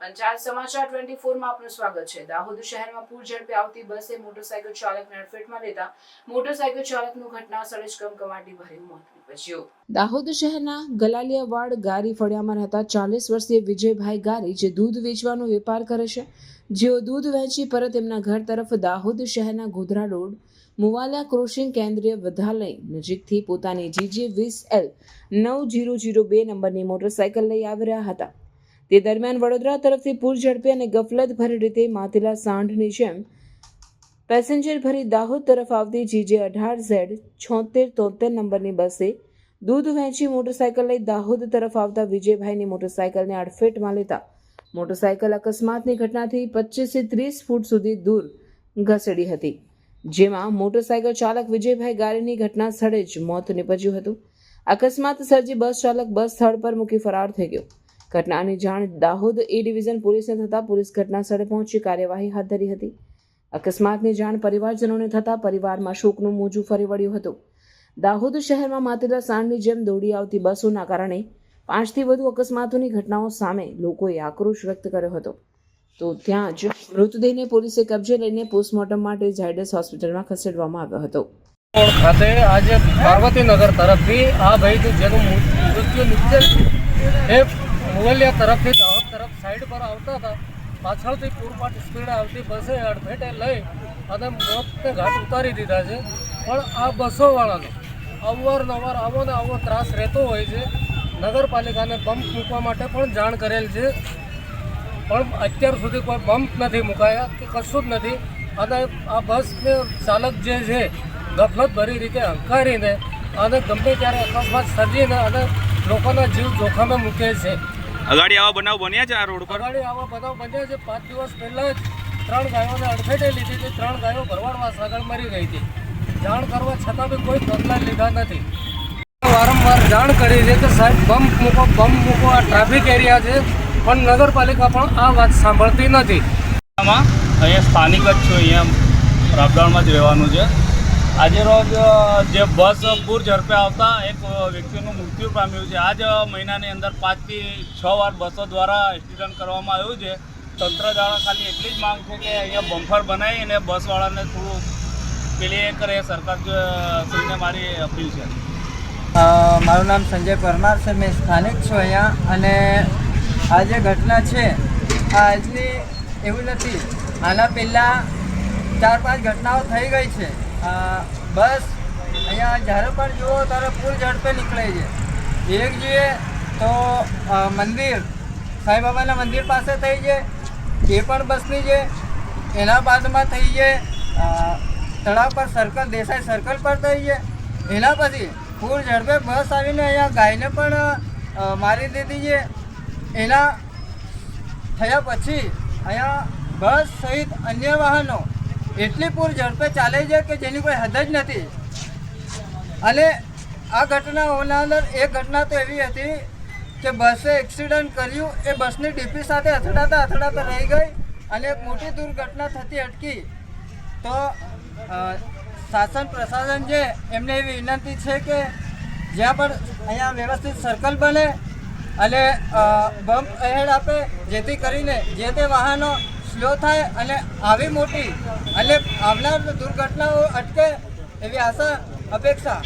પંચાયત સમાચાર 24 માં આપનું સ્વાગત છે। દાહોદ શહેરમાં પૂર ઝડપે આવતી બસે મોટરસાયકલ ચાલકને અડફેટમાં લેતા મોટરસાયકલ ચાલકનું ઘટના સ્થળે જ કમકમાટી ભર્યું મોત નીપજ્યું। દાહોદ શહેરના ગલાલિયાવાડ ગારી ફળિયામાં રહેતા 40 વર્ષીય વિજયભાઈ ગારી જે દૂધ વેચવાનો વેપાર કરે છે, જેઓ દૂધ વેચી પરત તેમના ઘર તરફ દાહોદ શહેરના ગોધરા રોડ મુવાલિયા ક્રોસિંગ કેન્દ્રીય વિદ્યાલય નજીકથી પોતાની GJ20L 9002 નંબરની મોટરસાયકલ લઈ આવી રહ્યા હતા। તે દરમિયાન વડોદરા તરફથી પૂર ઝડપે અને ગફલતભરી રીતે માથેલા સાંઢની જેમ પેસેન્જર ભરી દાહોદ તરફ આવતી GJ18Z 7673 નંબરની બસે દૂધ વહેંચી મોટરસાયકલ લઈ દાહોદ તરફ આવતા વિજયભાઈની મોટરસાયકલને અડફેટમાં લેતા મોટરસાયકલ અકસ્માતની ઘટનાથી 25 થી 30 ફૂટ સુધી દૂર ઘસેડી હતી, જેમાં મોટરસાયકલ ચાલક વિજયભાઈ ગારીની ઘટના સ્થળે જ મોત નીપજ્યું હતું। અકસ્માત સર્જી બસ ચાલક બસ સ્થળ પર મૂકી ફરાર થઈ ગયો। ઘટનાની જાણ દાહોદ એ ડિવિઝન પોલીસને થતાં પોલીસ ઘટના સ્થળે પહોંચી કાર્યવાહી હાથ ધરી હતી। અકસ્માતની જાણ પરિવારજનોને થતાં પરિવારમાં શોકનું મોજું ફરી વળ્યું હતું। દાહોદ શહેરમાં માતેલા સાંઢની જેમ દોડી આવતી બસોના કારણે 5 થી વધુ અકસ્માતોની ઘટનાઓ સામે લોકોએ આક્રોશ વ્યક્ત કર્યો હતો, તો ત્યાં જ મૃતદેહને પોલીસે કબજે લઈને પોસ્ટમોર્ટમ માટે ઝાયડસ હોસ્પિટલમાં ખસેડવામાં આવ્યો હતો। ખાતે આજે પાર્વતીનગર તરફથી આ ભાઈ જેનું મૃત્યુ નિપજેલ એ મુવાલિયા તરફથી દાહોદ તરફ સાઈડ પર આવતા હતા। પાછળથી પૂરપાટ સ્પીડ આવતી બસે અડફેટે લઈ અને મોતને ઘાટ ઉતારી દીધા છે। પણ આ બસોવાળાનો અવારનવાર આવો ને આવો ત્રાસ રહેતો હોય છે। નગરપાલિકાને બમ્પ મૂકવા માટે પણ જાણ કરેલ છે, પણ અત્યાર સુધી કોઈ બમ્પ નથી મુકાયા કે કશું જ નથી। અને આ બસને ચાલક જે છે ગફલત ભરી રીતે હંકારીને અને ગમે ત્યારે અકસ્માત સર્જીને અને લોકોના જીવ જોખમે મૂકે છે। અગાડી આવા બનાવ બન્યા છે આ રોડ પર? અગાડી આવા બનાવ બન્યા છે। 5 દિવસ પહેલાં જ 3 ગાયોને અડફેટે લીધી હતી। 3 ગાયો ભરવાડમાં આગળ મરી ગઈ હતી। જાણ કરવા છતાં બી કોઈ પગલાં લીધા નથી। વારંવાર જાણ કરી છે કે સાહેબ બમ્પ મૂકો, આ ટ્રાફિક એરિયા છે, પણ નગરપાલિકા પણ આ વાત સાંભળતી નથી। અહીંયા સ્થાનિક જ છું, અહીંયા રાબડામાં જ રહેવાનું છે। આજે રોજ જે બસ પૂર ઝડપે આવતા એક વ્યક્તિનું મૃત્યુ પામ્યું છે। આ જ મહિનાની અંદર 5 થી 6 વાર બસો દ્વારા એક્સિડન્ટ કરવામાં આવ્યું છે। તંત્ર દ્વારા ખાલી એટલી જ માંગ છે કે અહીંયા બમ્ફર બનાવી અને બસવાળાને થોડું પેલી એ કરે, સરકાર શ્રીને મારી અપીલ છે। મારું નામ સંજય પરમાર છે, મેં સ્થાનિક છું અહીંયા। અને આ જે ઘટના છે આ આજની એવું નથી, આના પહેલાં 4-5 ઘટનાઓ થઈ ગઈ છે। બસ અહીંયા જ્યારે પણ જુઓ ત્યારે પૂર ઝડપે નીકળે છે। એક જોઈએ તો મંદિર સાંઈબાબાના મંદિર પાસે થઈ છે, એ પણ બસની છે। એના બાદમાં થઈ છે તળાવ પર સર્કલ, દેસાઈ સર્કલ પર થઈ છે। એના પછી પૂર ઝડપે બસ આવીને અહીંયા ગાયને પણ મારી દીધી છે। એના થયા પછી અહીંયા બસ સહિત અન્ય વાહનો એટલી પૂર ઝડપે ચાલે છે કે જેની કોઈ હદ જ નથી। અને આ ઘટનાઓના અંદર એક ઘટના તો એવી હતી કે બસે એક્સિડન્ટ કર્યું, એ બસની ડીપી સાથે અથડાતા રહી ગઈ અને એક મોટી દુર્ઘટના થતી અટકી। તો શાસન પ્રશાસન છે એમને એવી વિનંતી છે કે જ્યાં પણ અહીંયા વ્યવસ્થિત સર્કલ બને અને બમ્પ અહેડ આપે, જેથી કરીને જે તે વાહનો સ્લો થાય અને આવી મોટી અને આવનાર દુર્ઘટનાઓ અટકે એવી આશા અપેક્ષા